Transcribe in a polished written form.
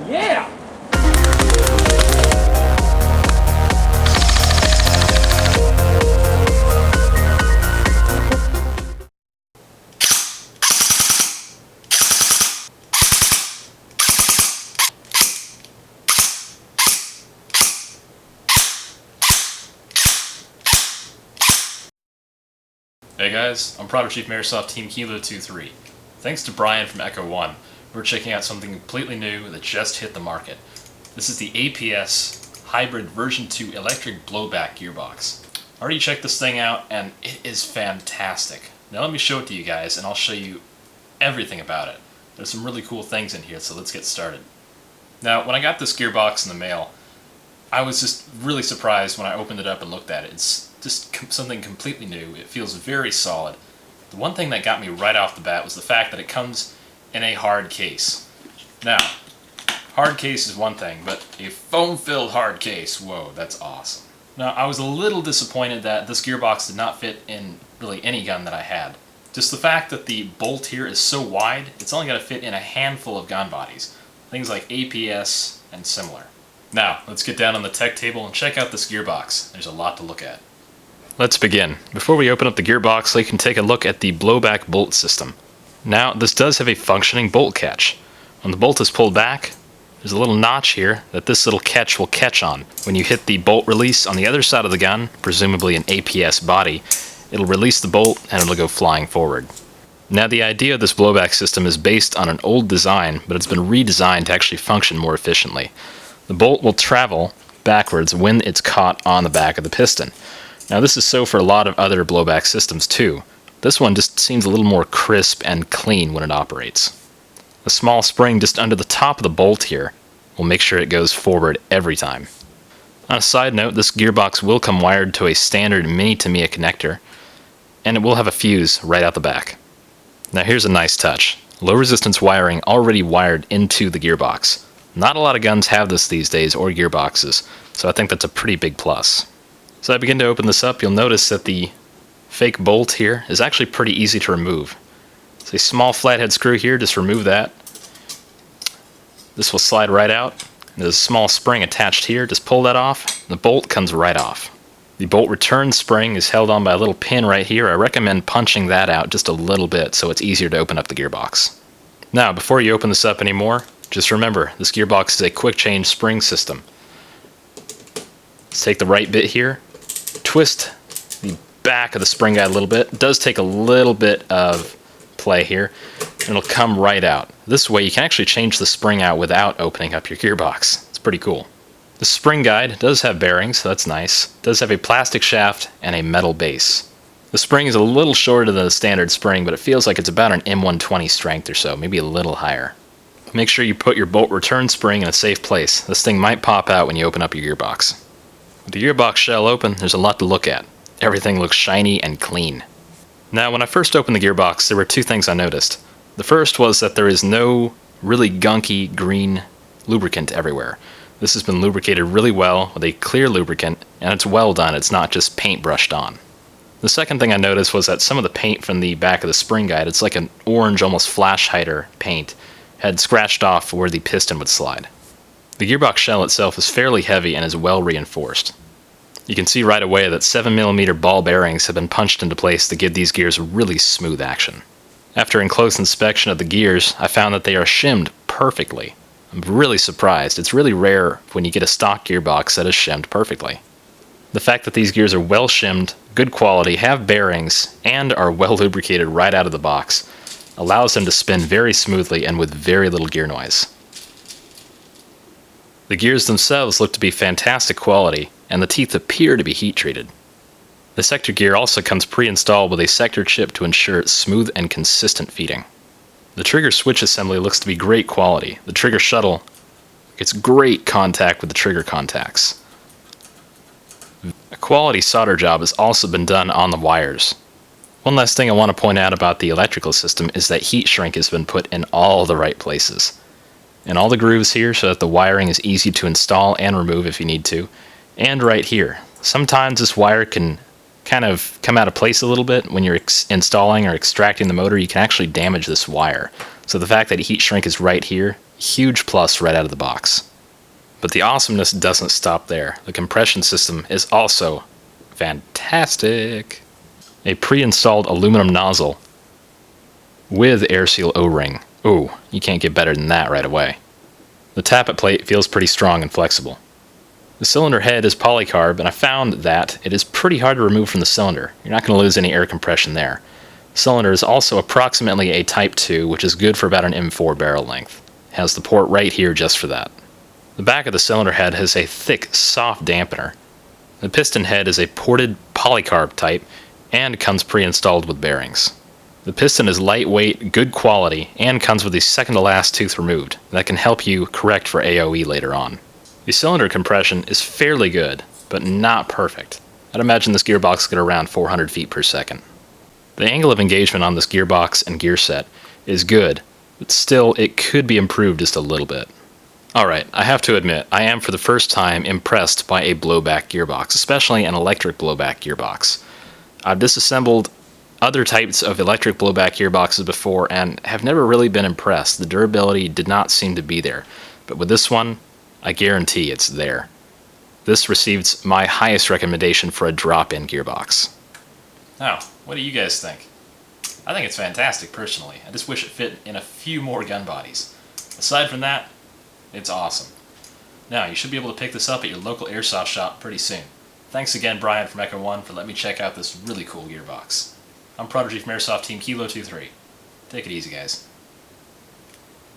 Yeah! Hey guys, I'm Product Chief Microsoft Team Kilo23. Thanks to Brian from Echo One, we're checking out something completely new that just hit the market. This is the APS HYBRiD version 2 electric blowback gearbox. I already checked this thing out and it is fantastic. Now let me show it to you guys and I'll show you everything about it. There's some really cool things in here, so let's get started. Now when I got this gearbox in the mail, I was just really surprised when I opened it up and looked at it. It's just something completely new. It feels very solid. The one thing that got me right off the bat was the fact that it comes in a hard case. Now, hard case is one thing, but a foam-filled hard case, whoa, that's awesome. Now, I was a little disappointed that this gearbox did not fit in really any gun that I had. Just the fact that the bolt here is so wide, it's only going to fit in a handful of gun bodies. Things like APS and similar. Now, let's get down on the tech table and check out this gearbox. There's a lot to look at. Let's begin. Before we open up the gearbox, we can take a look at the blowback bolt system. Now, this does have a functioning bolt catch. When the bolt is pulled back, there's a little notch here that this little catch will catch on. When you hit the bolt release on the other side of the gun, presumably an APS body, it'll release the bolt and it'll go flying forward. Now, the idea of this blowback system is based on an old design, but it's been redesigned to actually function more efficiently. The bolt will travel backwards when it's caught on the back of the piston. Now this is so for a lot of other blowback systems too. This one just seems a little more crisp and clean when it operates. A small spring just under the top of the bolt here will make sure it goes forward every time. On a side note, this gearbox will come wired to a standard mini Tamiya connector, and it will have a fuse right out the back. Now here's a nice touch. Low resistance wiring already wired into the gearbox. Not a lot of guns have this these days, or gearboxes, so I think that's a pretty big plus. As I begin to open this up, you'll notice that the fake bolt here is actually pretty easy to remove. It's a small flathead screw here, just remove that. This will slide right out. There's a small spring attached here, just pull that off, and the bolt comes right off. The bolt return spring is held on by a little pin right here. I recommend punching that out just a little bit so it's easier to open up the gearbox. Now, before you open this up anymore, just remember, this gearbox is a quick change spring system. Let's take the right bit here, twist the back of the spring guide a little bit. It does take a little bit of play here, and it'll come right out. This way you can actually change the spring out without opening up your gearbox. It's pretty cool. The spring guide does have bearings, so that's nice. It does have a plastic shaft and a metal base. The spring is a little shorter than the standard spring, but it feels like it's about an M120 strength or so, maybe a little higher. Make sure you put your bolt return spring in a safe place. This thing might pop out when you open up your gearbox. With the gearbox shell open, there's a lot to look at. Everything looks shiny and clean. Now, when I first opened the gearbox, there were two things I noticed. The first was that there is no really gunky green lubricant everywhere. This has been lubricated really well with a clear lubricant, and it's well done. It's not just paint brushed on. The second thing I noticed was that some of the paint from the back of the spring guide, it's like an orange, almost flash hider paint, had scratched off where the piston would slide. The gearbox shell itself is fairly heavy and is well reinforced. You can see right away that 7mm ball bearings have been punched into place to give these gears really smooth action. After in close inspection of the gears, I found that they are shimmed perfectly. I'm really surprised. It's really rare when you get a stock gearbox that is shimmed perfectly. The fact that these gears are well shimmed, good quality, have bearings, and are well lubricated right out of the box allows them to spin very smoothly and with very little gear noise. The gears themselves look to be fantastic quality, and the teeth appear to be heat treated. The sector gear also comes pre-installed with a sector chip to ensure smooth and consistent feeding. The trigger switch assembly looks to be great quality. The trigger shuttle gets great contact with the trigger contacts. A quality solder job has also been done on the wires. One last thing I want to point out about the electrical system is that heat shrink has been put in all the right places. In all the grooves here so that the wiring is easy to install and remove if you need to, and right here. Sometimes this wire can kind of come out of place a little bit when you're installing or extracting the motor. You can actually damage this wire. So the fact that heat shrink is right here Huge plus right out of the box. But the awesomeness doesn't stop there. The compression system is also fantastic. A pre-installed aluminum nozzle with air seal O-ring. Ooh, you can't get better than that right away. The tappet plate feels pretty strong and flexible. The cylinder head is polycarb, and I found that it is pretty hard to remove from the cylinder. You're not going to lose any air compression there. The cylinder is also approximately a Type 2, which is good for about an M4 barrel length. It has the port right here just for that. The back of the cylinder head has a thick, soft dampener. The piston head is a ported polycarb type and comes pre-installed with bearings. The piston is lightweight, good quality, and comes with the second-to-last tooth removed. That can help you correct for AOE later on. The cylinder compression is fairly good, but not perfect. I'd imagine this gearbox will get around 400 feet per second. The angle of engagement on this gearbox and gear set is good, but still it could be improved just a little bit. Alright, I have to admit, I am for the first time impressed by a blowback gearbox, especially an electric blowback gearbox. I've disassembled other types of electric blowback gearboxes before and have never really been impressed. The durability did not seem to be there, but with this one, I guarantee it's there. This received my highest recommendation for a drop-in gearbox. Now, what do you guys think? I think it's fantastic personally. I just wish it fit in a few more gun bodies. Aside from that, it's awesome. Now, you should be able to pick this up at your local airsoft shop pretty soon. Thanks again, Brian from Echo 1, for letting me check out this really cool gearbox. I'm Prodigy from Airsoft Team Kilo23. Take it easy, guys.